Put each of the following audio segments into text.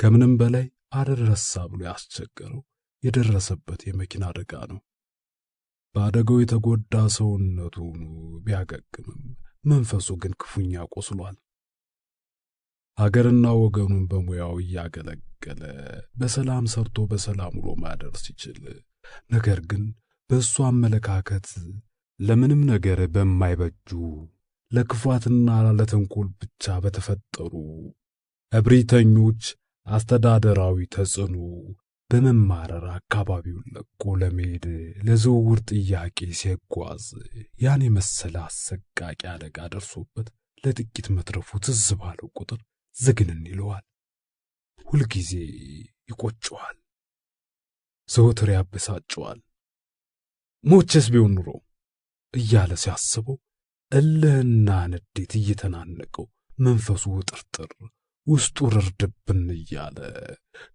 ከምንም በላይ አደረሳ ብሎ ያስቸገረው የደረሰበት የመኪና አደጋ ነው። በአደጋው የተጎዳ ሰውነቱን ቢያገግምም መንፈሱ ግን ክፉኛ ቆስሏል። ሀገርና ወገኑን በሙያው እያገለገለ በሰላም ሰርቶ በሰላም ውሎ ማደር ሲችል፣ ነገር ግን በእሱ አመለካከት ለምንም ነገር በማይበጁ ለክፋትና ለተንኮል ብቻ በተፈጠሩ እብሪተኞች አስተዳደራዊ ተጽዕኖ በመማረር አካባቢውን ለቆ ለመሄድ ለዝውውር ጥያቄ ሲጓዝ ያን የመሰለ አሰቃቂ አደጋ ደርሶበት ለጥቂት መትረፉ ትዝ ባለው ቁጥር ዝግንን ይለዋል። ሁልጊዜ ይቆጨዋል፣ ዘወትር ያበሳጨዋል። ሞቼስ ቢሆን ኑሮ እያለ ሲያስበው እልህና ንዴት እየተናነቀው መንፈሱ ውጥርጥር ውስጡ ርድብን እያለ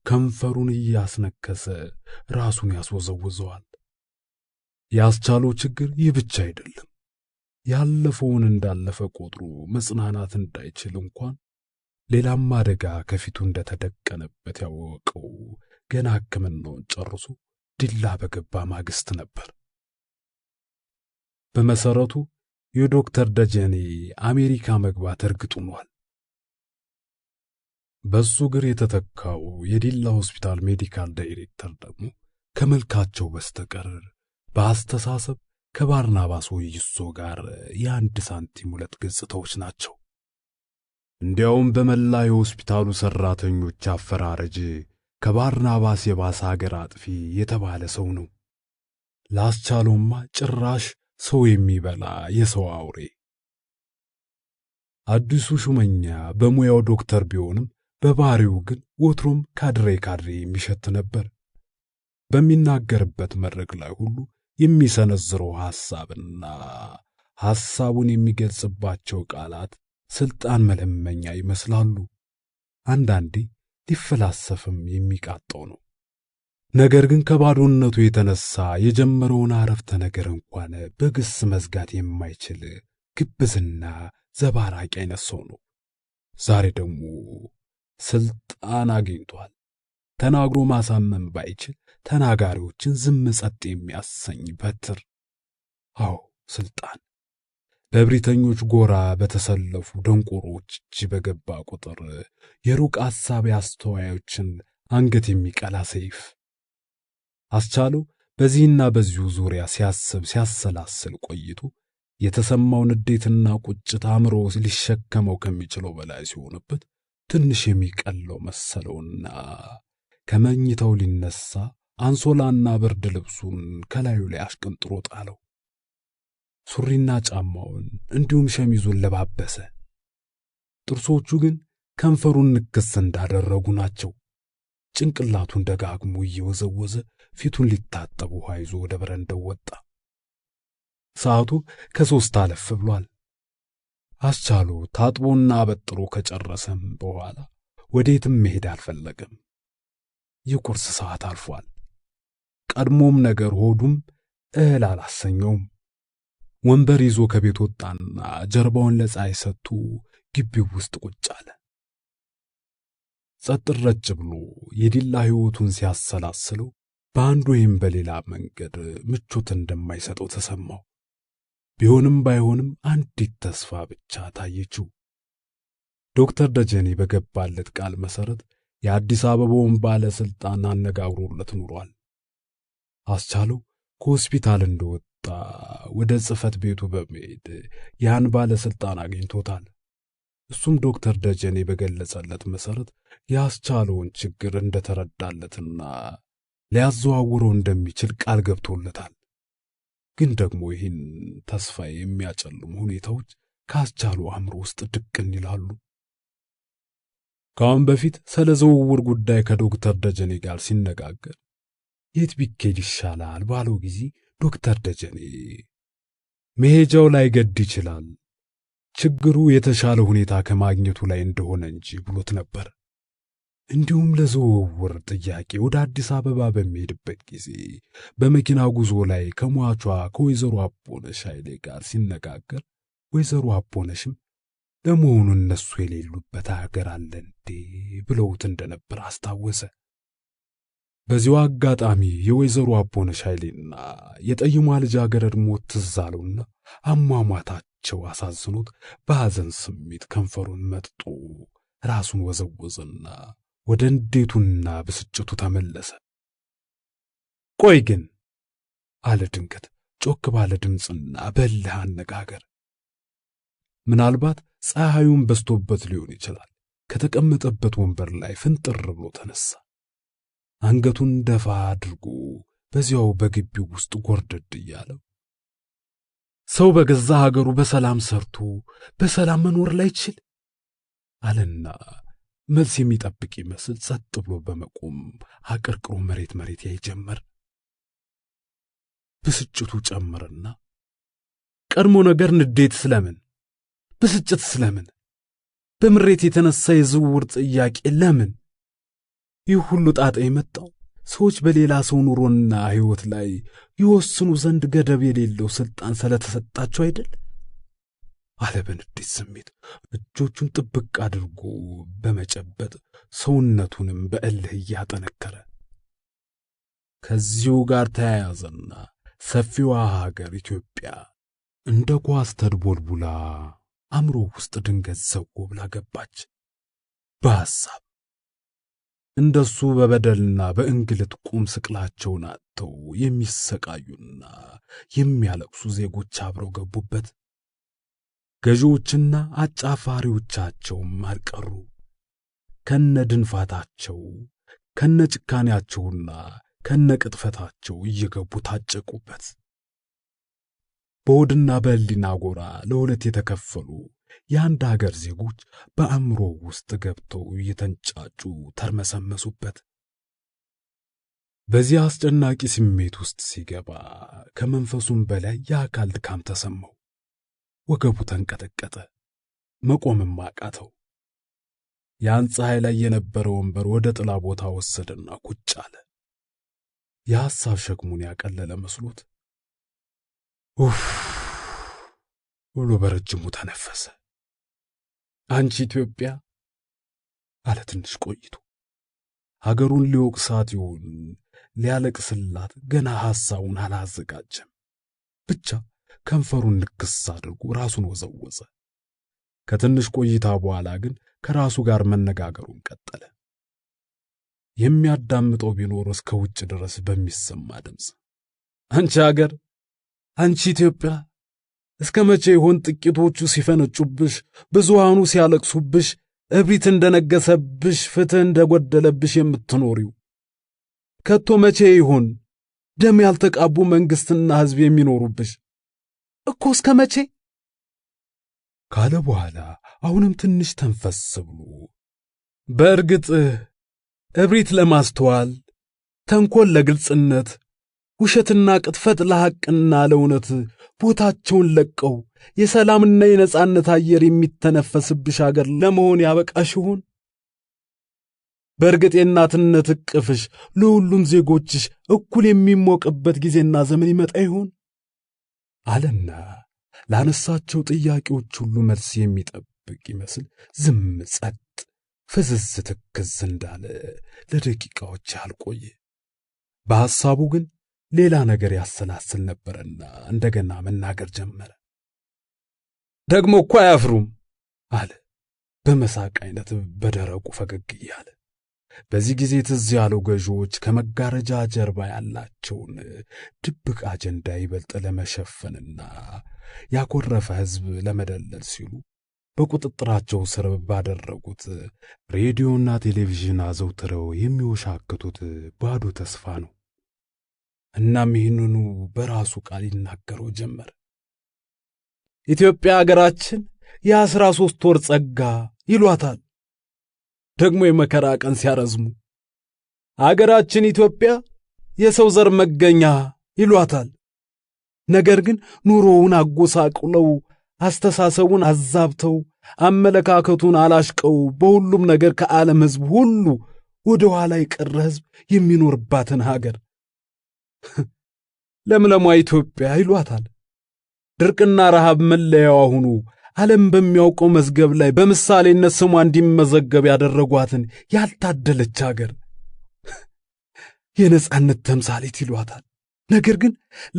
ከንፈሩን እያስነከሰ ራሱን ያስወዘውዘዋል። ያስቻለው ችግር ይህ ብቻ አይደለም። ያለፈውን እንዳለፈ ቆጥሮ መጽናናት እንዳይችል እንኳን ሌላም አደጋ ከፊቱ እንደተደቀነበት ያወቀው ገና ሕክምናውን ጨርሶ ዲላ በገባ ማግስት ነበር። በመሰረቱ የዶክተር ደጀኔ አሜሪካ መግባት እርግጥ ሆኗል። በሱ ግር የተተካው የዲላ ሆስፒታል ሜዲካል ዳይሬክተር ደግሞ ከመልካቸው በስተቀር በአስተሳሰብ ከባርናባስ ወይሶ ጋር የአንድ ሳንቲም ሁለት ገጽታዎች ናቸው። እንዲያውም በመላ የሆስፒታሉ ሰራተኞች አፈራረጅ ከባርናባስ የባሰ ሀገር አጥፊ የተባለ ሰው ነው። ላስቻለውማ ጭራሽ ሰው የሚበላ የሰው አውሬ። አዲሱ ሹመኛ በሙያው ዶክተር ቢሆንም በባህሪው ግን ወትሮም ካድሬ የሚሸት ነበር። በሚናገርበት መድረክ ላይ ሁሉ የሚሰነዝረው ሐሳብና ሐሳቡን የሚገልጽባቸው ቃላት ስልጣን መለመኛ ይመስላሉ። አንዳንዴ ሊፈላሰፍም የሚቃጣው ነው። ነገር ግን ከባዶነቱ የተነሳ የጀመረውን አረፍተ ነገር እንኳን በግስ መዝጋት የማይችል ግብዝና ዘባራቂ አይነት ሰው ነው። ዛሬ ደግሞ ስልጣን አግኝቷል። ተናግሮ ማሳመን ባይችል ተናጋሪዎችን ዝም ጸጥ የሚያሰኝ በትር። አዎ ስልጣን በብሪተኞች ጎራ በተሰለፉ ደንቆሮች እጅ በገባ ቁጥር የሩቅ ሐሳብ አስተዋዮችን አንገት የሚቀላ ሰይፍ። አስቻለው በዚህና በዚሁ ዙሪያ ሲያሰላስል ቆይቶ የተሰማው ንዴትና ቁጭት አእምሮ ሊሸከመው ከሚችለው በላይ ሲሆንበት ትንሽ የሚቀለው መሰለውና ከመኝታው ሊነሳ አንሶላና ብርድ ልብሱን ከላዩ ላይ አሽቀንጥሮ ጣለው። ሱሪና ጫማውን እንዲሁም ሸሚዙን ለባበሰ። ጥርሶቹ ግን ከንፈሩን ንክስ እንዳደረጉ ናቸው። ጭንቅላቱን ደጋግሞ እየወዘወዘ ፊቱን ሊታጠብ ውሃ ይዞ ወደ በረንዳው ወጣ። ሰዓቱ ከ3 አለፍ ብሏል። አስቻለው ታጥቦና አበጥሮ ከጨረሰም በኋላ ወዴትም መሄድ አልፈለገም። የቁርስ ሰዓት አልፏል። ቀድሞም ነገር ሆዱም እህል አላሰኘውም። ወንበር ይዞ ከቤት ወጣና ጀርባውን ለፀሐይ ሰጥቶ ግቢው ውስጥ ቁጭ አለ። ጸጥ ረጭ ብሎ የዲላ ሕይወቱን ሲያሰላስለው በአንድ ወይም በሌላ መንገድ ምቾት እንደማይሰጠው ተሰማው። ቢሆንም ባይሆንም አንዲት ተስፋ ብቻ ታየችው። ዶክተር ደጀኔ በገባለት ቃል መሰረት የአዲስ አበባውን ባለስልጣን አነጋግሮለት ኑሯል። አስቻለው ከሆስፒታል እንደወጣ ወደ ጽሕፈት ቤቱ በመሄድ ያን ባለስልጣን አግኝቶታል። እሱም ዶክተር ደጀኔ በገለጸለት መሰረት ያስቻለውን ችግር እንደተረዳለትና ሊያዘዋውረው እንደሚችል ቃል ገብቶለታል። ግን ደግሞ ይህን ተስፋ የሚያጨልሙ ሁኔታዎች ካስቻለው አእምሮ ውስጥ ድቅን ይላሉ። ከአሁን በፊት ስለ ዝውውር ጉዳይ ከዶክተር ደጀኔ ጋር ሲነጋገር የት ቢኬድ ይሻላል ባለው ጊዜ ዶክተር ደጀኔ መሄጃው ላይ ገድ ይችላል፣ ችግሩ የተሻለ ሁኔታ ከማግኘቱ ላይ እንደሆነ እንጂ ብሎት ነበር። እንዲሁም ለዝውውር ጥያቄ ወደ አዲስ አበባ በሚሄድበት ጊዜ በመኪና ጉዞ ላይ ከሟቿ ከወይዘሮ አቦነሽ ኃይሌ ጋር ሲነጋገር ወይዘሮ አቦነሽም ለመሆኑ እነሱ የሌሉበት ሀገር አለ እንዴ ብለውት እንደነበር አስታወሰ። በዚሁ አጋጣሚ የወይዘሮ አቦነሽ ኃይሌና የጠይሟ ልጃገረድ ሞት ትዝ አለውና አሟሟታቸው አሳዝኖት በሐዘን ስሜት ከንፈሩን መጥጦ ራሱን ወዘወዘና ወደ እንዴቱና ብስጭቱ ተመለሰ። ቆይ ግን አለ ድንገት ጮክ ባለ ድምፅና በእልህ አነጋገር። ምናልባት ፀሐዩን በስቶበት ሊሆን ይችላል። ከተቀመጠበት ወንበር ላይ ፍንጥር ብሎ ተነሳ። አንገቱን ደፋ አድርጎ በዚያው በግቢው ውስጥ ጎርደድ እያለ ሰው በገዛ ሀገሩ በሰላም ሰርቶ በሰላም መኖር ላይ ይችል አለና መልስ የሚጠብቅ ይመስል ጸጥ ብሎ በመቆም አቀርቅሮ መሬት ያይ ጀመር። ብስጭቱ ጨመረና ቀድሞ ነገር ንዴት ስለምን? ብስጭት ስለምን? በምሬት የተነሳ የዝውውር ጥያቄ ለምን? ይህ ሁሉ ጣጣ የመጣው ሰዎች በሌላ ሰው ኑሮና ሕይወት ላይ ይወስኑ ዘንድ ገደብ የሌለው ስልጣን ስለተሰጣቸው አይደል? አለ በንዴት ስሜት እጆቹን ጥብቅ አድርጎ በመጨበጥ ሰውነቱንም በእልህ እያጠነከረ። ከዚሁ ጋር ተያያዘና ሰፊዋ ሀገር ኢትዮጵያ እንደ ኳስ ተድቦልቡላ አእምሮ ውስጥ ድንገት ዘው ብላ ገባች። በሐሳብ እንደሱ በበደልና በእንግልት ቁም ስቅላቸውን አጥተው የሚሰቃዩና የሚያለቅሱ ዜጎች አብረው ገቡበት። ገዢዎችና አጫፋሪዎቻቸውም አልቀሩ። ከነድንፋታቸው ከነጭካኔያቸውና ከነቅጥፈታቸው እየገቡ ታጨቁበት። በሆድና በሕሊና ጎራ ለሁለት የተከፈሉ የአንድ ሀገር ዜጎች በአእምሮ ውስጥ ገብተው እየተንጫጩ ተርመሰመሱበት። በዚህ አስጨናቂ ስሜት ውስጥ ሲገባ ከመንፈሱም በላይ የአካል ድካም ተሰማው። ወገቡ ተንቀጠቀጠ፣ መቆምም አቃተው። ያን ፀሐይ ላይ የነበረ ወንበር ወደ ጥላ ቦታ ወሰደና ቁጭ አለ። የሐሳብ ሸክሙን ያቀለለ መስሎት ኡፍ ብሎ በረጅሙ ተነፈሰ። አንቺ ኢትዮጵያ አለ ትንሽ ቆይቶ። ሀገሩን ሊወቅሳት ይሆን ሊያለቅስላት ገና ሐሳቡን አላዘጋጀም። ብቻ ከንፈሩን ንክስ አድርጎ ራሱን ወዘወዘ። ከትንሽ ቆይታ በኋላ ግን ከራሱ ጋር መነጋገሩን ቀጠለ። የሚያዳምጠው ቢኖር እስከ ውጭ ድረስ በሚሰማ ድምፅ አንቺ ሀገር፣ አንቺ ኢትዮጵያ እስከ መቼ ይሆን ጥቂቶቹ ሲፈነጩብሽ፣ ብዙሃኑ ሲያለቅሱብሽ፣ እብሪት እንደነገሰብሽ፣ ፍትህ እንደጎደለብሽ የምትኖሪው? ከቶ መቼ ይሆን ደም ያልተቃቡ መንግስትና ሕዝብ የሚኖሩብሽ? እኮ እስከ መቼ ካለ በኋላ አሁንም ትንሽ ተንፈስ ብሎ በእርግጥ እብሪት ለማስተዋል፣ ተንኮል ለግልጽነት፣ ውሸትና ቅጥፈት ለሐቅና ለእውነት ቦታቸውን ለቀው የሰላምና የነጻነት አየር የሚተነፈስብሽ አገር ለመሆን ያበቃሽ ይሆን? በእርግጥ የእናትነት እቅፍሽ ለሁሉም ዜጎችሽ እኩል የሚሞቅበት ጊዜና ዘመን ይመጣ ይሆን? አለና ላነሳቸው ጥያቄዎች ሁሉ መልስ የሚጠብቅ ይመስል ዝም ጸጥ ፍዝዝ ትክዝ እንዳለ ለደቂቃዎች ያህል ቆየ። በሐሳቡ ግን ሌላ ነገር ያሰላስል ነበርና እንደገና መናገር ጀመረ። ደግሞ እኮ አያፍሩም አለ በመሳቅ አይነት በደረቁ ፈገግ እያለ። በዚህ ጊዜ ትዝ ያለው ገዢዎች ከመጋረጃ ጀርባ ያላቸውን ድብቅ አጀንዳ ይበልጥ ለመሸፈንና ያኮረፈ ሕዝብ ለመደለል ሲሉ በቁጥጥራቸው ስር ባደረጉት ሬዲዮና ቴሌቪዥን አዘውትረው የሚወሻክቱት ባዶ ተስፋ ነው። እናም ይህንኑ በራሱ ቃል ይናገረው ጀመር። ኢትዮጵያ አገራችን የ13 ወር ጸጋ ይሏታል። ደግሞ የመከራ ቀን ሲያረዝሙ አገራችን ኢትዮጵያ የሰው ዘር መገኛ ይሏታል። ነገር ግን ኑሮውን አጎሳቁለው አስተሳሰቡን አዛብተው አመለካከቱን አላሽቀው በሁሉም ነገር ከዓለም ሕዝብ ሁሉ ወደ ኋላ የቀረ ሕዝብ የሚኖርባትን ሀገር ለምለሟ ኢትዮጵያ ይሏታል። ድርቅና ረሃብ መለያዋ ሆኖ ዓለም በሚያውቀው መዝገብ ላይ በምሳሌነት ስሟ እንዲመዘገብ ያደረጓትን ያልታደለች አገር የነጻነት ተምሳሌት ይሏታል። ነገር ግን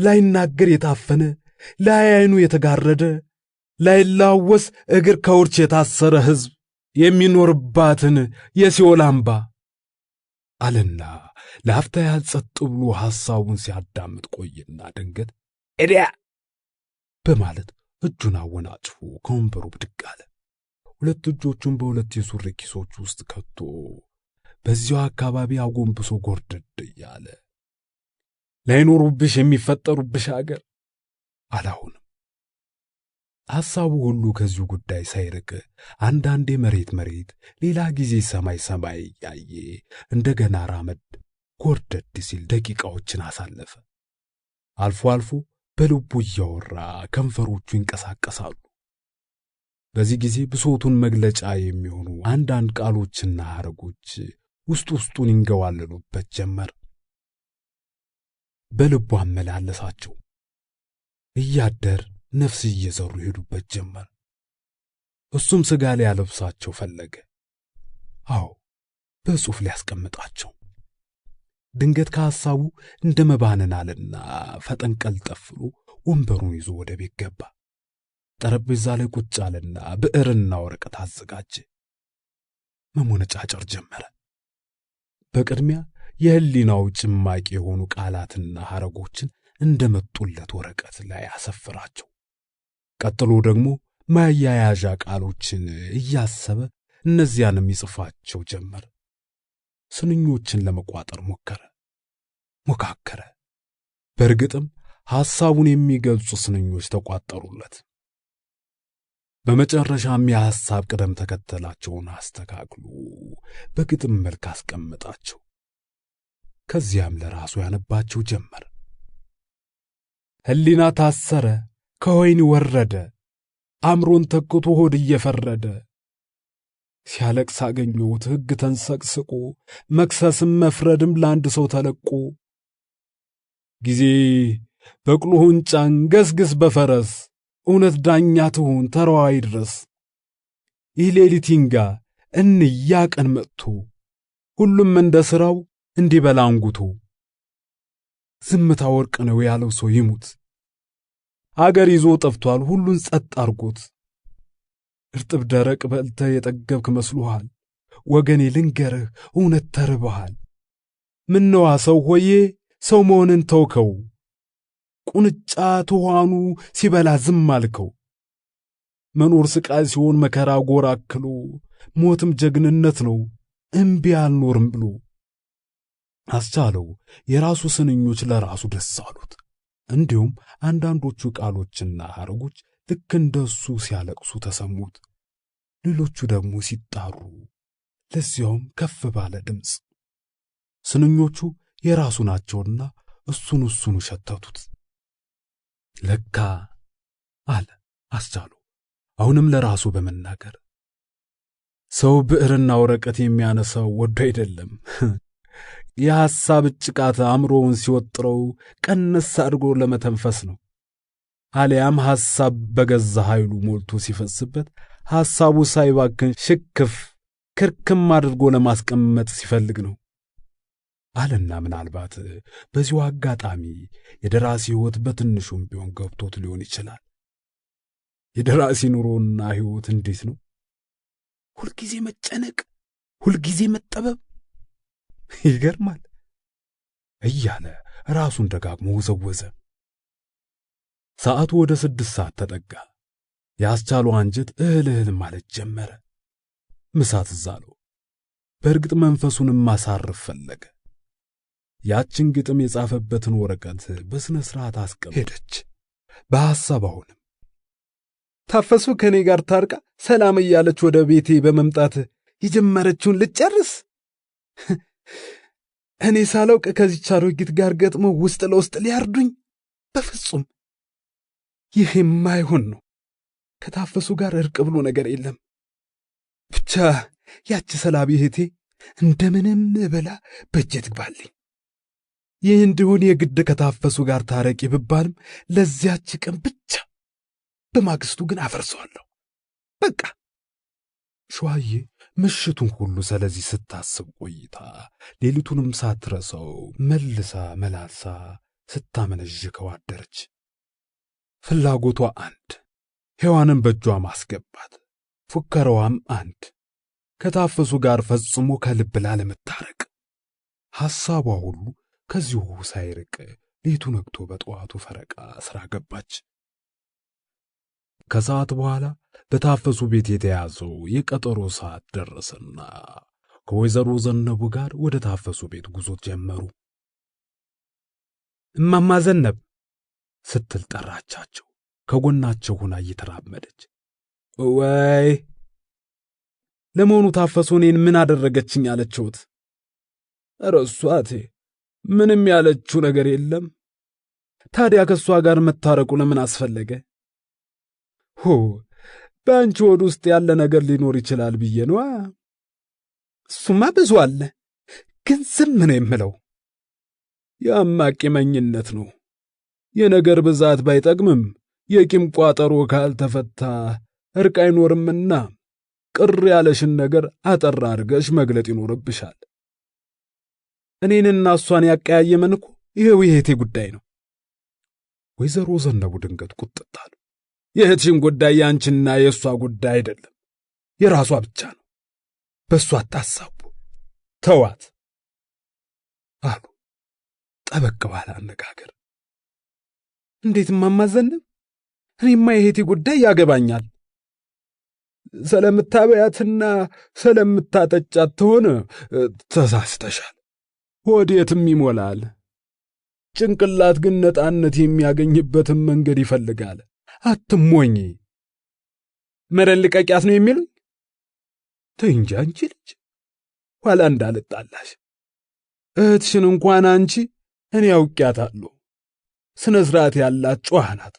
ላይናገር የታፈነ፣ ላይኑ የተጋረደ፣ ላይላወስ እግር ከውርች የታሰረ ሕዝብ የሚኖርባትን የሲኦል አምባ አለና ለአፍታ ያህል ጸጥ ብሎ ሐሳቡን ሲያዳምጥ ቆይና ድንገት ኤዲያ በማለት እጁን አወናጭፎ ከወንበሩ ብድግ አለ። ሁለት እጆቹን በሁለት የሱሪ ኪሶች ውስጥ ከቶ በዚያው አካባቢ አጎንብሶ ጎርደድ እያለ ላይኖሩብሽ የሚፈጠሩብሽ አገር አላሁንም። ሐሳቡ ሁሉ ከዚሁ ጉዳይ ሳይርቅ አንዳንዴ መሬት መሬት፣ ሌላ ጊዜ ሰማይ ሰማይ እያየ እንደገና ራመድ ጎርደድ ሲል ደቂቃዎችን አሳለፈ። አልፎ አልፎ በልቡ እያወራ ከንፈሮቹ ይንቀሳቀሳሉ። በዚህ ጊዜ ብሶቱን መግለጫ የሚሆኑ አንዳንድ ቃሎችና ሐረጎች ውስጡን ይንገዋለሉበት ጀመር። በልቡ አመላለሳቸው። እያደር ነፍስ እየዘሩ ሄዱበት ጀመር። እሱም ሥጋ ሊያለብሳቸው ፈለገ። አዎ በጽሑፍ ሊያስቀምጣቸው። ድንገት ከሐሳቡ እንደ መባነን አለና ፈጠን ቀልጠፍ ብሎ ወንበሩን ይዞ ወደ ቤት ገባ። ጠረጴዛ ላይ ቁጭ አለና ብዕርና ወረቀት አዘጋጀ። መሞነጫጨር ጀመረ። በቅድሚያ የህሊናው ጭማቂ የሆኑ ቃላትና ሐረጎችን እንደመጡለት ወረቀት ላይ አሰፈራቸው። ቀጥሎ ደግሞ ማያያዣ ቃሎችን እያሰበ እነዚያንም ይጽፋቸው ጀመር። ስንኞችን ለመቋጠር ሞካከረ። በእርግጥም ሐሳቡን የሚገልጹ ስንኞች ተቋጠሩለት። በመጨረሻም የሐሳብ ቅደም ተከተላቸውን አስተካክሎ በግጥም መልክ አስቀመጣቸው። ከዚያም ለራሱ ያነባቸው ጀመር። ህሊና ታሰረ፣ ከወይን ወረደ፣ አምሮን ተክቶ ሆድ እየፈረደ፣ ሲያለቅስ አገኘሁት ሕግ ተንሰቅስቆ፣ መክሰስም መፍረድም ለአንድ ሰው ተለቆ፣ ጊዜ በቅሎህን ጫን ገስግስ በፈረስ፣ እውነት ዳኛ ትሁን ተራዋይ ድረስ፣ ይህ ሌሊት ይንጋ እንያ ቀን መጥቶ፣ ሁሉም እንደ ሥራው እንዲበላ አንጉቶ፣ ዝምታ ወርቅ ነው ያለው ሰው ይሙት፣ አገር ይዞ ጠፍቷል ሁሉን ጸጥ አርጎት፣ እርጥብ ደረቅ በልተ የጠገብክ መስሎሃል፣ ወገኔ ልንገርህ እውነት ተርበሃል፣ ምነዋ ሰው ሆዬ ሰው መሆንን ተውከው፣ ቁንጫ ትኋኑ ሲበላ ዝም አልከው፣ መኖር ስቃይ ሲሆን መከራ ጎራክሎ፣ ሞትም ጀግንነት ነው እምቢ አልኖርም ብሎ። አስቻለው የራሱ ስንኞች ለራሱ ደስ አሉት። እንዲሁም አንዳንዶቹ ቃሎችና ሐረጎች ልክ እንደሱ ሲያለቅሱ ተሰሙት። ሌሎቹ ደግሞ ሲጣሩ፣ ለዚያውም ከፍ ባለ ድምፅ። ስንኞቹ የራሱ ናቸውና እሱኑ ሸተቱት። ለካ አለ አስቻለው አሁንም ለራሱ በመናገር፣ ሰው ብዕርና ወረቀት የሚያነሳው ወዶ አይደለም። የሐሳብ ጭቃት አእምሮውን ሲወጥረው ቀነስ አድርጎ ለመተንፈስ ነው። አሊያም ሐሳብ በገዛ ኃይሉ ሞልቶ ሲፈስበት ሐሳቡ ሳይባክን ሽክፍ ክርክም አድርጎ ለማስቀመጥ ሲፈልግ ነው አለና ምናልባት በዚሁ አጋጣሚ የደራሲ ሕይወት በትንሹም ቢሆን ገብቶት ሊሆን ይችላል። የደራሲ ኑሮና ሕይወት እንዴት ነው? ሁልጊዜ መጨነቅ፣ ሁልጊዜ መጠበብ፣ ይገርማል እያለ ራሱን ደጋግሞ ወዘወዘ። ሰዓቱ ወደ 6 ሰዓት ተጠጋ። ያስቻለው አንጀት እህል ማለት ጀመረ። ምሳ ትዝ አለው። በእርግጥ መንፈሱንም ማሳረፍ ፈለገ። ያችን ግጥም የጻፈበትን ወረቀት በስነ ስርዓት አስቀምጦ ሄደች። በሐሳብ አሁንም ታፈሱ ከኔ ጋር ታርቃ ሰላም እያለች ወደ ቤቴ በመምጣት የጀመረችውን ልጨርስ። እኔ ሳላውቅ ከዚች አሮጊት ጋር ገጥመው ውስጥ ለውስጥ ሊያርዱኝ፣ በፍጹም ይህ የማይሆን ነው። ከታፈሱ ጋር እርቅ ብሎ ነገር የለም። ብቻ ያች ሰላቢ እህቴ እንደምንም ብላ በእጄ ትግባልኝ። ይህ እንዲሆን የግድ ከታፈሱ ጋር ታረቂ ብባልም ለዚያች ቀን ብቻ፣ በማግስቱ ግን አፈርሰዋለሁ በቃ። ሸዋዬ ምሽቱን ሁሉ ስለዚህ ስታስብ ቆይታ ሌሊቱንም ሳትረሳው መልሳ መላልሳ ስታመነዥከው አደረች። ፍላጎቷ አንድ፣ ሔዋንን በእጇ ማስገባት፣ ፉከራዋም አንድ፣ ከታፈሱ ጋር ፈጽሞ ከልብ ላለመታረቅ። ሐሳቧ ሁሉ ከዚሁ ሳይርቅ ሌቱ ነግቶ በጠዋቱ ፈረቃ ሥራ ገባች። ከሰዓት በኋላ በታፈሱ ቤት የተያዘው የቀጠሮ ሰዓት ደረሰና ከወይዘሮ ዘነቡ ጋር ወደ ታፈሱ ቤት ጉዞ ጀመሩ። እማማ ዘነብ ስትል ጠራቻቸው፣ ከጎናቸው ሆና እየተራመደች። ወይ ለመሆኑ ታፈሱ እኔን ምን አደረገችኝ አለችሁት? ኧረ እሷቴ ምንም ያለችው ነገር የለም። ታዲያ ከእሷ ጋር መታረቁ ለምን አስፈለገ? በአንቺ ወድ ውስጥ ያለ ነገር ሊኖር ይችላል ብዬ ነዋ። እሱማ ብዙ አለ፣ ግን ዝም ነው የምለው። የአማቂመኝነት ነው። የነገር ብዛት ባይጠቅምም የቂም ቋጠሮ ካልተፈታ እርቅ አይኖርምና ቅር ያለሽን ነገር አጠር አድርገሽ መግለጥ ይኖርብሻል። እኔንና እሷን ያቀያየመን እኮ ይሄው የእህቴ ጉዳይ ነው። ወይዘሮ ዘነቡ ድንገት ቁጥጥ አሉ። የእህትሽን ጉዳይ ያንቺና የእሷ ጉዳይ አይደለም፣ የራሷ ብቻ ነው። በእሷ አታሳቡ፣ ተዋት አሉ ጠበቅ ባለ አነጋገር። እንዴት እማማ ዘነብ? እኔማ የእህቴ ጉዳይ ያገባኛል። ስለምታበያትና ስለምታጠጫት ትሆን ተሳስተሻል። ወዴትም ይሞላል። ጭንቅላት ግን ነጣነት የሚያገኝበትን መንገድ ይፈልጋል። አትሞኝ። መረን ልቀቂያት ነው የሚሉኝ? ተይ እንጂ አንቺ ልጅ፣ ኋላ እንዳልጣላሽ። እህትሽን እንኳን አንቺ እኔ አውቄያታለሁ። ስነ ስርዓት ያላት ጨዋ ናት።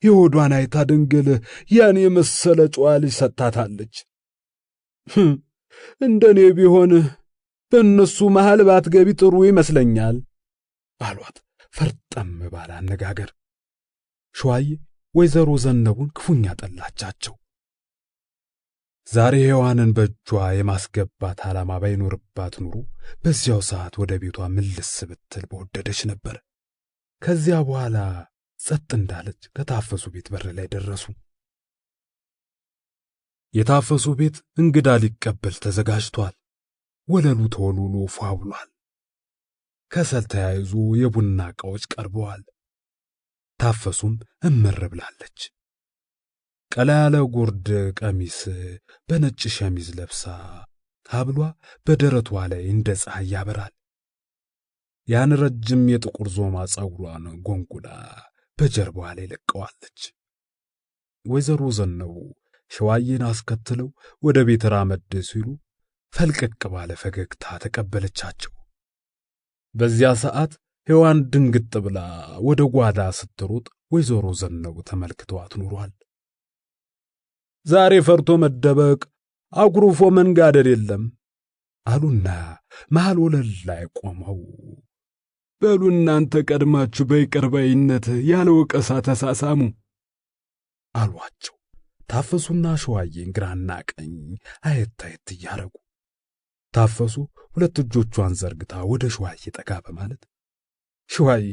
የሆዷን አይታ ድንግል ያን የመሰለ ጨዋ ልጅ ሰጥታታለች። እንደኔ ቢሆን በእነሱ መሃል ባትገቢ ጥሩ ይመስለኛል አሏት ፈርጠም ባለ አነጋገር። ሸዋዬ ወይዘሮ ዘነቡን ክፉኛ ጠላቻቸው። ዛሬ ሔዋንን በእጇ የማስገባት ዓላማ ባይኖርባት ኑሮ በዚያው ሰዓት ወደ ቤቷ ምልስ ብትል በወደደች ነበር። ከዚያ በኋላ ጸጥ እንዳለች ከታፈሱ ቤት በር ላይ ደረሱ። የታፈሱ ቤት እንግዳ ሊቀበል ተዘጋጅቷል። ወለሉ ተወልውሎ ፏ ብሏል። ከሰል ተያይዞ የቡና ዕቃዎች ቀርበዋል። ታፈሱም እምር ብላለች። ቀላ ያለ ጉርድ ቀሚስ በነጭ ሸሚዝ ለብሳ ሀብሏ በደረቷ ላይ እንደ ፀሐይ ያበራል። ያን ረጅም የጥቁር ዞማ ጸጉሯን ጎንጉላ በጀርባዋ ላይ ለቀዋለች። ወይዘሮ ዘነቡ ሸዋዬን አስከትለው ወደ ቤት ራመድ ሲሉ ፈልቀቅ ባለ ፈገግታ ተቀበለቻቸው። በዚያ ሰዓት ሔዋን ድንግጥ ብላ ወደ ጓዳ ስትሮጥ ወይዘሮ ዘነቡ ተመልክተዋት ኑሯል። ዛሬ ፈርቶ መደበቅ አኩርፎ መንጋደድ የለም አሉና መሃል ወለል ላይ ቆመው በሉ እናንተ ቀድማችሁ በይቅር ባይነት ያለ ወቀሳ ተሳሳሙ አሏቸው። ታፈሱና ሸዋዬን ግራና ቀኝ አየት አየት እያረጉ ታፈሱ ሁለት እጆቿን ዘርግታ ወደ ሸዋዬ ጠጋ በማለት ሸዋዬ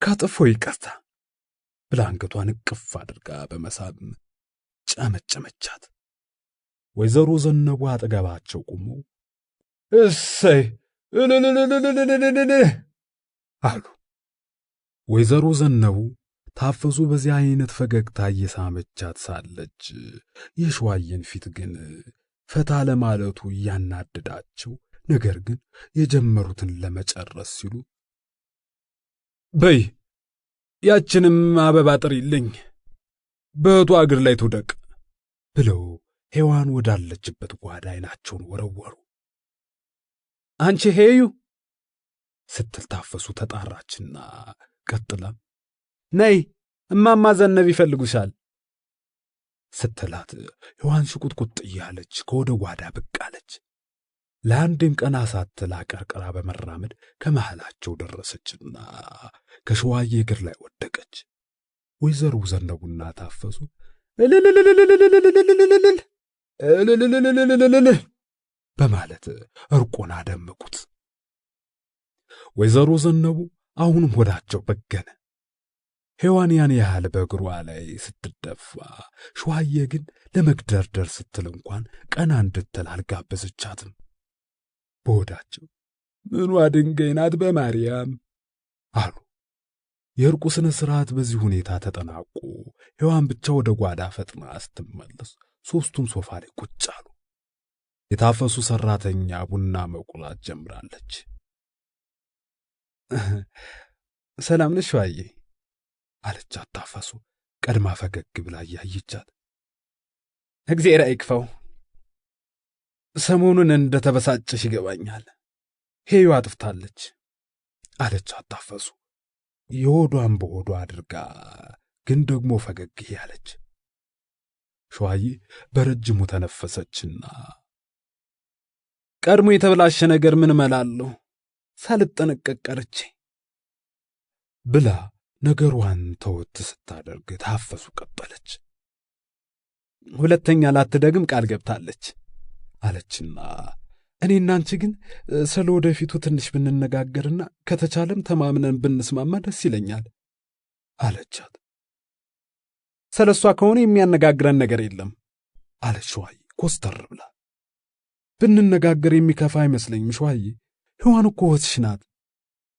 ካጠፎ ይቅርታ ብላ አንገቷን እቅፍ አድርጋ በመሳብ ጨመጨመቻት። ወይዘሮ ዘነቡ አጠገባቸው ቆመው እሰይ አሉ። ወይዘሮ ዘነቡ ታፈሱ በዚያ አይነት ፈገግታ እየሳመቻት ሳለች የሸዋዬን ፊት ግን ፈታ ለማለቱ ያናደዳቸው፣ ነገር ግን የጀመሩትን ለመጨረስ ሲሉ በይ ያችንም አበባ ጥሪልኝ በእህቷ እግር ላይ ትውደቅ ብለው ሔዋን ወዳለችበት ጓዳ አይናቸውን ወረወሩ። አንቺ ሄዩ ስትል ታፈሱ ተጣራችና ቀጥላም ነይ እማማ ዘነብ ይፈልጉሻል ስትላት ሔዋን ሽቁጥቁጥ እያለች ከወደ ጓዳ ብቅ አለች። ለአንድም ቀን ሳትል አቀርቅራ በመራመድ ከመሃላቸው ደረሰችና ከሸዋዬ እግር ላይ ወደቀች። ወይዘሮ ዘነቡና ታፈሱ በማለት እርቁን አደመቁት። ወይዘሮ ዘነቡ አሁንም ሆዳቸው በገነ። ሔዋን ያን ያህል በእግሯ ላይ ስትደፋ፣ ሸዋዬ ግን ለመግደርደር ስትል እንኳን ቀና እንድትል አልጋበዘቻትም። በሆዳቸው ምኗ ድንጋይ ናት በማርያም አሉ። የእርቁ ስነ ስርዓት በዚህ ሁኔታ ተጠናቆ ሔዋን ብቻ ወደ ጓዳ ፈጥና ስትመለስ ሦስቱም ሶፋ ላይ ቁጭ አሉ። የታፈሱ ሰራተኛ ቡና መቁላት ጀምራለች። ሰላም ነሽ ሸዋዬ አለቻት ታፈሱ ቀድማ ፈገግ ብላ እያየቻት። እግዚአብሔር አይክፈው፣ ሰሞኑን እንደተበሳጨሽ ይገባኛል። ሄዩ አጥፍታለች አለቻት ታፈሱ የሆዷን በሆዷ አድርጋ ግን ደግሞ ፈገግ ያለች። ሸዋዬ በረጅሙ ተነፈሰችና ቀድሞ የተበላሸ ነገር ምን መላለሁ ሳልጠነቀቅ ቀርቼ ብላ ነገሯን ተወት ስታደርግ ታፈሱ ቀጠለች። ሁለተኛ ላትደግም ቃል ገብታለች አለችና እኔና አንቺ ግን ስለ ወደፊቱ ትንሽ ብንነጋገርና ከተቻለም ተማምነን ብንስማማ ደስ ይለኛል አለቻት። ስለሷ ከሆነ የሚያነጋግረን ነገር የለም አለች ሸዋዬ ኮስተር ብላ። ብንነጋገር የሚከፋ አይመስለኝም ሸዋዬ፣ ሔዋን እኮ እህትሽ ናት።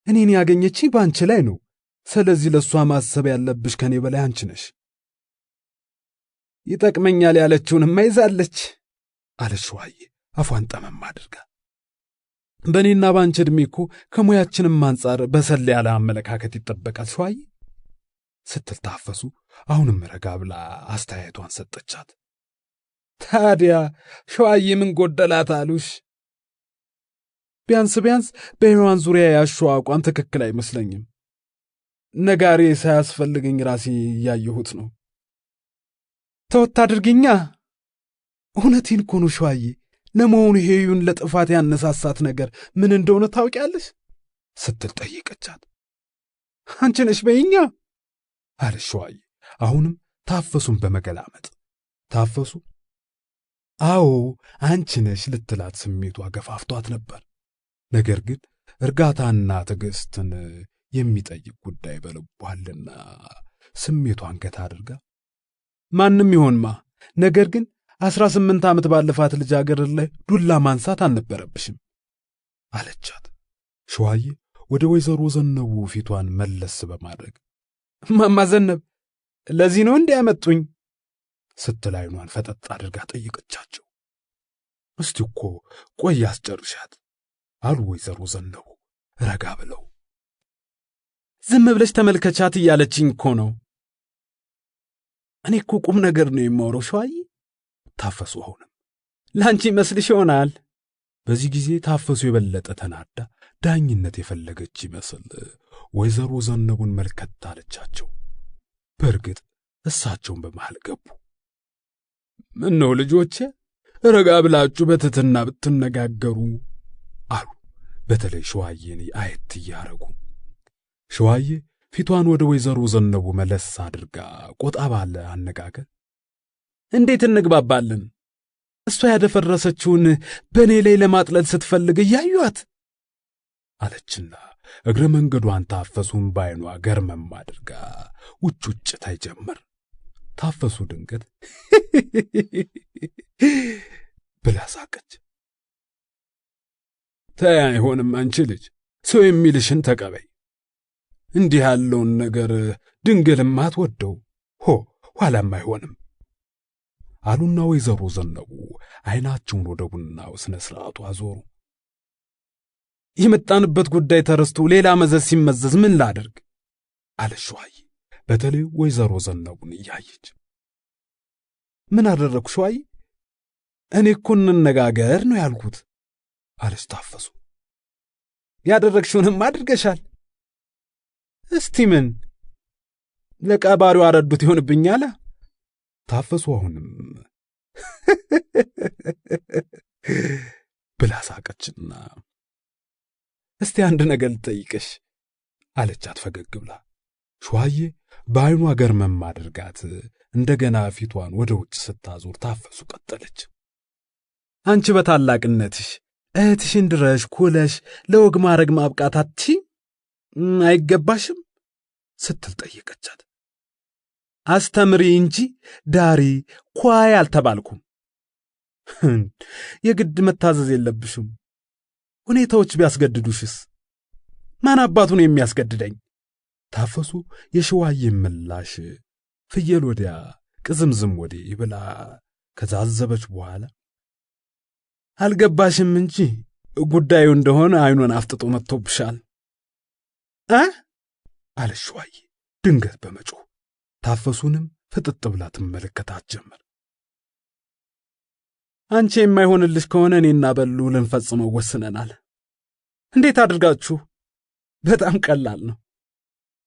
እኔን ያገኘችኝ በአንቺ ላይ ነው። ስለዚህ ለሷ ማሰብ ያለብሽ ከኔ በላይ አንቺ ነሽ። ይጠቅመኛል ያለችውንማ ይዛለች አለች ሸዋዬ አፏን ጠመም አድርጋ። በእኔና ባንቺ ዕድሜ እኮ ከሙያችንም አንጻር በሰል ያለ አመለካከት ይጠበቃል ሸዋዬ ስትል ታፈሱ አሁንም ረጋ ብላ አስተያየቷን ሰጠቻት። ታዲያ ሸዋዬ ምን ጎደላት አሉሽ? ቢያንስ በሔዋን ዙሪያ ያለው አቋም ትክክል አይመስለኝም። ነጋሪ ሳያስፈልገኝ ራሴ ያየሁት ነው። ተወት አድርጊኛ። እውነቴን እኮ ነው ሸዋዬ። ለመሆኑ ሄዩን ለጥፋት ያነሳሳት ነገር ምን እንደሆነ ታውቂያለሽ? ስትል ጠየቀቻት። አንቺ ነሽ በይኛ አለች ሸዋዬ አሁንም ታፈሱን በመገላመጥ። ታፈሱ አዎ አንቺ ነሽ ልትላት ስሜቷ ገፋፍቷት ነበር። ነገር ግን እርጋታና ትዕግስትን የሚጠይቅ ጉዳይ በልቧልና ስሜቷን ገታ አድርጋ ማንም ይሆንማ፣ ነገር ግን 18 ዓመት ባለፋት ልጃገረድ ላይ ዱላ ማንሳት አልነበረብሽም አለቻት። ሸዋዬ ወደ ወይዘሮ ዘነቡ ፊቷን መለስ በማድረግ ማማ ዘነብ ለዚህ ነው እንዲያመጡኝ ስትል ዓይኗን ፈጠጥ አድርጋ ጠየቀቻቸው። እስቲ እኮ ቆይ አስጨርሻት አሉ ወይዘሮ ዘነቡ ረጋ ብለው። ዝም ብለሽ ተመልከቻት እያለችኝ እኮ ነው። እኔ እኮ ቁም ነገር ነው የማወራው ሸዋዬ። ታፈሱ አሁንም ላንቺ መስልሽ ይሆናል። በዚህ ጊዜ ታፈሱ የበለጠ ተናዳ ዳኝነት የፈለገች ይመስል ወይዘሮ ዘነቡን መልከት አለቻቸው። በእርግጥ እሳቸውን በመሃል ገቡ። ምነው ልጆቼ ረጋ ብላችሁ በትትና ብትነጋገሩ አሉ በተለይ ሸዋዬን አየት እያረጉ። ሸዋዬ ፊቷን ወደ ወይዘሮ ዘነቡ መለስ አድርጋ ቆጣ ባለ አነጋገር እንዴት እንግባባለን? እሷ ያደፈረሰችውን በእኔ ላይ ለማጥለል ስትፈልግ እያዩአት አለችና እግረ መንገዷን ታፈሱን ባይኗ ገርመም አድርጋ ውጭ ታይጀመር። ታፈሱ ድንገት ብላ ሳቀች። ተይ አይሆንም አንቺ ልጅ፣ ሰው የሚልሽን ተቀበይ። እንዲህ ያለውን ነገር ድንግልም አትወደው፣ ኋላም አይሆንም አሉና ወይዘሮ ዘነቡ ዓይናቸውን ወደ ቡናው ስነ ስርዓቱ አዞሩ። የመጣንበት ጉዳይ ተረስቶ ሌላ መዘዝ ሲመዘዝ ምን ላደርግ አለች ሸዋዬ በተለይ ወይዘሮ ዘነቡን እያየች። ምን አደረግኩ ሸዋዬ? እኔ እኮ እንነጋገር ነው ያልኩት አለች ታፈሱ። ያደረግሽውንም አድርገሻል። እስቲ ምን ለቀባሪው አረዱት ይሆንብኛል? ታፈሱ አሁንም ብላ ሳቀችና እስቲ አንድ ነገር ልጠይቅሽ አለቻት ፈገግ ብላ። ሸዋዬ በዓይኗ ገርመም አድርጋት እንደገና ፊቷን ወደ ውጭ ስታዞር ታፈሱ ቀጠለች። አንቺ በታላቅነትሽ እህትሽን ድረሽ ኩለሽ ለወግ ማድረግ ማብቃት አይገባሽም ስትል ጠየቀቻት። አስተምሪ እንጂ ዳሪ ኳይ አልተባልኩም። የግድ መታዘዝ የለብሽም። ሁኔታዎች ቢያስገድዱሽስ? ማን አባቱን የሚያስገድደኝ? ታፈሱ የሸዋዬ ምላሽ ፍየል ወዲያ ቅዝምዝም ወዲህ ብላ ከዛዘበች በኋላ አልገባሽም እንጂ ጉዳዩ እንደሆነ አይኑን አፍጥጦ መጥቶብሻል አለች ሸዋዬ ድንገት በመጮህ። ታፈሱንም ፍጥጥ ብላ ትመለከታት ጀመር። አንቺ የማይሆንልሽ ከሆነ እኔና በሉ ልንፈጽመው ወስነናል። እንዴት አድርጋችሁ? በጣም ቀላል ነው።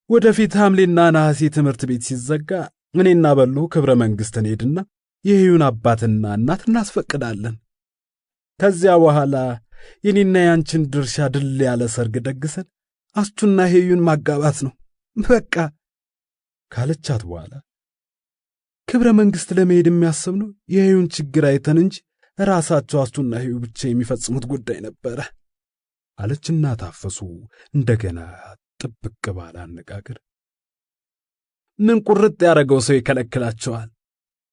ወደፊት ሐምሌና ነሐሴ ትምህርት ቤት ሲዘጋ እኔና በሉ ክብረ መንግሥት እንሄድና የሄዩን አባትና እናት እናስፈቅዳለን። ከዚያ በኋላ የኔና ያንቺን ድርሻ ድል ያለ ሰርግ ደግሰን አስቱና ሄዩን ማጋባት ነው በቃ ካለቻት በኋላ ክብረ መንግሥት ለመሄድ የሚያስብነው የሄዩን ችግር አይተን እንጂ ራሳቸው አስቱና ሄዩ ብቻ የሚፈጽሙት ጉዳይ ነበረ አለችና ታፈሱ እንደገና ጥብቅ ባለ አነጋገር ምን ቁርጥ ያደረገው ሰው ይከለክላቸዋል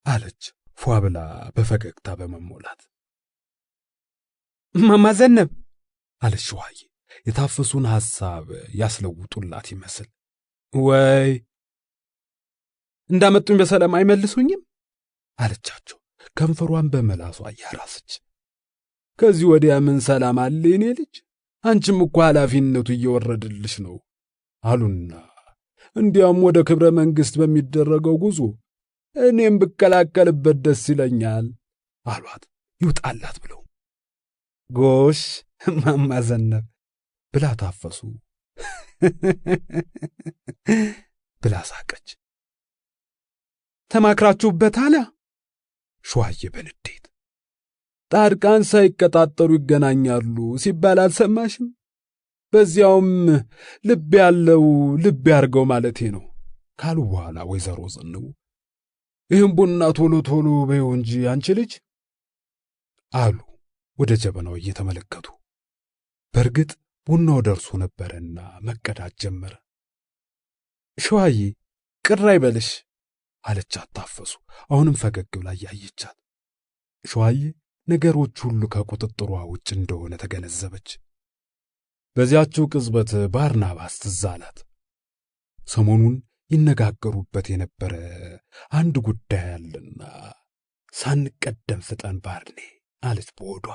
አለች ፏ ብላ በፈገግታ በመሞላት። ማማዘነብ አለች ሸዋዬ የታፈሱን ሐሳብ ያስለውጡላት ይመስል። ወይ እንዳመጡኝ በሰላም አይመልሱኝም አለቻቸው ከንፈሯን በመላሷ ያራሰች። ከዚህ ወዲያ ምን ሰላም አለ የኔ ልጅ? አንቺም እኮ ኃላፊነቱ እየወረደልሽ ነው አሉና እንዲያም ወደ ክብረ መንግሥት በሚደረገው ጉዞ እኔም ብከላከልበት ደስ ይለኛል አሏት ይውጣላት ብለው። ጎሽ ማማዘነብ ብላ ታፈሱ ብላ ሳቀች። ተማክራችሁበት አለ ሸዋዬ በንዴት። ጻድቃን ሳይቀጣጠሩ ይገናኛሉ ሲባል አልሰማሽም? በዚያውም ልብ ያለው ልብ ያርገው ማለቴ ነው ካሉ በኋላ ወይዘሮ ዘንቡ ይህም ቡና ቶሎ ቶሎ በይው እንጂ አንቺ ልጅ አሉ ወደ ጀበናው እየተመለከቱ። በርግጥ ቡናው ደርሶ ነበርና መቀዳት ጀመረ። ሸዋዬ ቅር አይበልሽ አለቻት ታፈሱ አሁንም ፈገግ ብላ ያየቻት። ሸዋዬ ነገሮች ሁሉ ከቁጥጥሯ ውጭ እንደሆነ ተገነዘበች። በዚያችው ቅጽበት ባርናባስ ትዝ አላት። ሰሞኑን ይነጋገሩበት የነበረ አንድ ጉዳይ አለና ሳንቀደም ፍጠን ባርኔ አለች በሆዷ።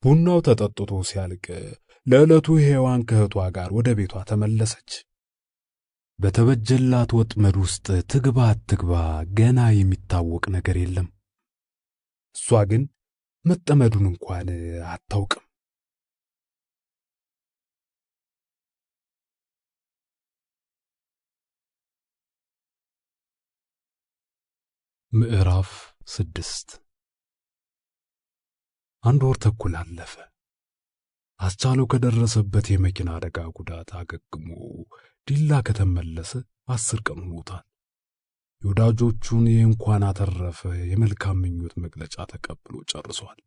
ቡናው ተጠጥቶ ሲያልቅ ለዕለቱ ሔዋን ከእህቷ ጋር ወደ ቤቷ ተመለሰች። በተበጀላት ወጥመድ ውስጥ ትግባ አትግባ ገና የሚታወቅ ነገር የለም። እሷ ግን መጠመዱን እንኳን አታውቅም። ምዕራፍ 6 አንድ ወር ተኩል አለፈ። አስቻለው ከደረሰበት የመኪና አደጋ ጉዳት አገግሞ ዲላ ከተመለሰ 10 ቀን ሆኖታል። የወዳጆቹን የእንኳን አተረፈ የመልካም ምኞት መግለጫ ተቀብሎ ጨርሷል።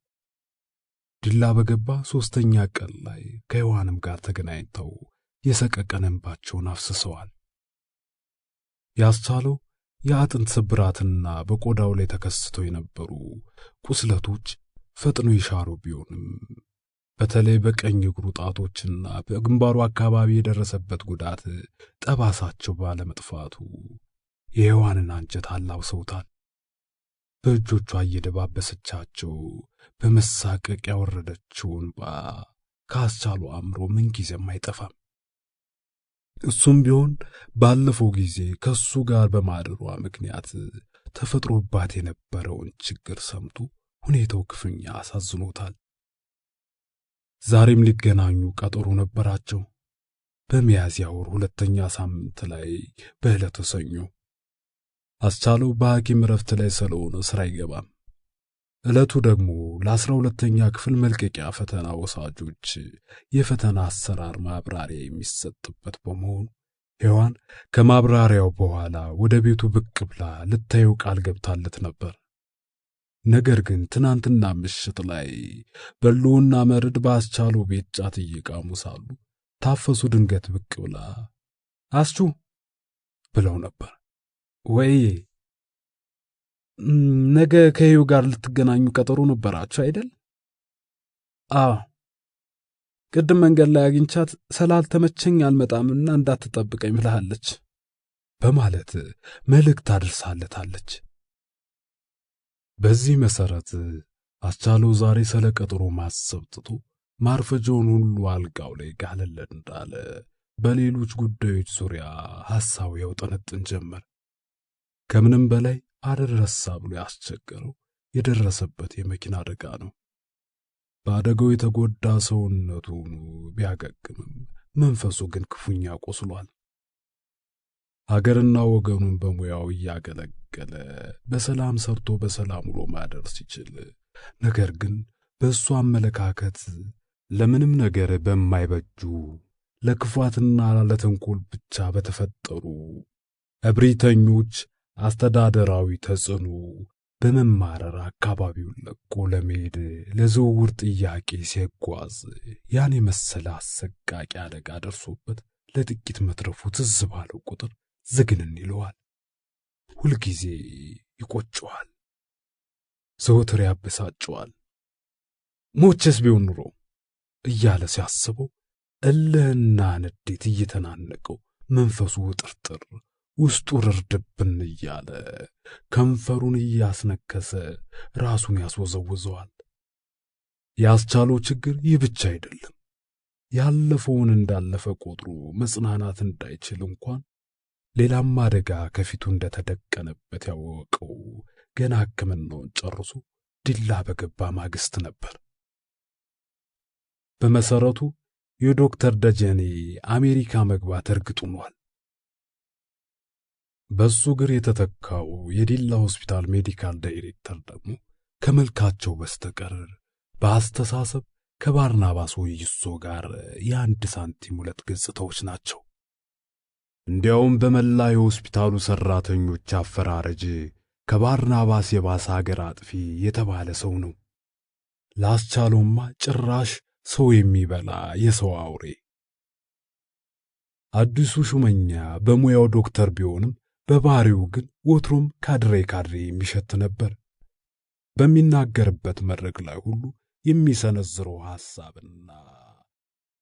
ዲላ በገባ 3ኛ ቀን ላይ ከሔዋንም ጋር ተገናኝተው የሰቀቀን እንባቸውን አፍስሰዋል። ያስቻለው የአጥንት ስብራትና በቆዳው ላይ ተከስተው የነበሩ ቁስለቶች ፈጥኖ ይሻሩ ቢሆንም በተለይ በቀኝ እግሩ ጣቶችና በግንባሩ አካባቢ የደረሰበት ጉዳት ጠባሳቸው ባለመጥፋቱ የሔዋንን አንጀት አላውሰውታል። በእጆቿ እየደባበሰቻቸው በመሳቀቅ ያወረደችውን እንባ ካስቻሉ አእምሮ ምንጊዜም አይጠፋም። እሱም ቢሆን ባለፈው ጊዜ ከሱ ጋር በማደሯ ምክንያት ተፈጥሮባት የነበረውን ችግር ሰምቶ ሁኔታው ክፉኛ አሳዝኖታል። ዛሬም ሊገናኙ ቀጠሮ ነበራቸው። በሚያዝያ ወር 2ኛ ሳምንት ላይ በዕለተ ሰኞ። አስቻለው በሐኪም ረፍት ላይ ስለሆነ ስራ አይገባም። ዕለቱ ደግሞ ለ12ኛ ክፍል መልቀቂያ ፈተና ወሳጆች የፈተና አሰራር ማብራሪያ የሚሰጥበት በመሆኑ ሔዋን ከማብራሪያው በኋላ ወደ ቤቱ ብቅ ብላ ልታየው ቃል ገብታለት ነበር። ነገር ግን ትናንትና ምሽት ላይ በሉና መርድ ባስቻለው ቤት ጫት እየቃሙ ሳሉ ታፈሱ ድንገት ብቅ ብላ አስቹ ብለው ነበር። ወይ ነገ ከዩ ጋር ልትገናኙ ቀጠሮ ነበራችሁ አይደል? አዎ፣ ቅድም መንገድ ላይ አግኝቻት ስላልተመቸኝ አልመጣምና እንዳትጠብቀኝ ብላለች በማለት መልእክት አድርሳለታለች። በዚህ መሰረት አስቻለው ዛሬ ስለ ቀጠሮ ማሰብ ትቶ ማርፈጃውን ሁሉ አልጋው ላይ ጋለል እንዳለ በሌሎች ጉዳዮች ዙሪያ ሐሳቡ ያውጠነጥን ጀመር። ከምንም በላይ አደረሳ ብሎ ያስቸገረው የደረሰበት የመኪና አደጋ ነው። በአደጋው የተጎዳ ሰውነቱን ቢያገግምም መንፈሱ ግን ክፉኛ ቆስሏል። ሀገርና ወገኑን በሙያው እያገለገለ በሰላም ሰርቶ በሰላም ውሎ ማደር ሲችል፣ ነገር ግን በእሱ አመለካከት ለምንም ነገር በማይበጁ ለክፋትና ለተንኮል ብቻ በተፈጠሩ እብሪተኞች አስተዳደራዊ ተጽዕኖ በመማረር አካባቢውን ለቆ ለመሄድ ለዝውውር ጥያቄ ሲጓዝ ያን የመሰለ አሰቃቂ አደጋ ደርሶበት ለጥቂት መትረፉ ትዝ ባለው ቁጥር ዝግንን ይለዋል። ሁልጊዜ ይቆጨዋል፣ ዘወትር ያበሳጨዋል። ሞቼስ ቢሆን ኑሮ እያለ ሲያስበው እልህና ንዴት እየተናነቀው መንፈሱ ውጥርጥር ውስጡ ርድብን እያለ ከንፈሩን እያስነከሰ ራሱን ያስወዘውዘዋል። ያስቻለው ችግር ይህ ብቻ አይደለም። ያለፈውን እንዳለፈ ቆጥሮ መጽናናት እንዳይችል እንኳን ሌላም አደጋ ከፊቱ እንደተደቀነበት ያወቀው ገና ሕክምናውን ጨርሶ ዲላ በገባ ማግስት ነበር። በመሰረቱ የዶክተር ደጀኔ አሜሪካ መግባት እርግጥ ሆኗል። በሱ ግር የተተካው የዲላ ሆስፒታል ሜዲካል ዳይሬክተር ደግሞ ከመልካቸው በስተቀር በአስተሳሰብ ከባርናባስ ወይሶ ጋር የአንድ ሳንቲም ሁለት ገጽታዎች ናቸው። እንዲያውም በመላ የሆስፒታሉ ሰራተኞች አፈራረጅ ከባርናባስ የባሰ ሀገር አጥፊ የተባለ ሰው ነው። ላስቻለውማ ጭራሽ ሰው የሚበላ የሰው አውሬ። አዲሱ ሹመኛ በሙያው ዶክተር ቢሆንም በባህሪው ግን ወትሮም ካድሬ የሚሸት ነበር። በሚናገርበት መድረክ ላይ ሁሉ የሚሰነዝረው ሐሳብና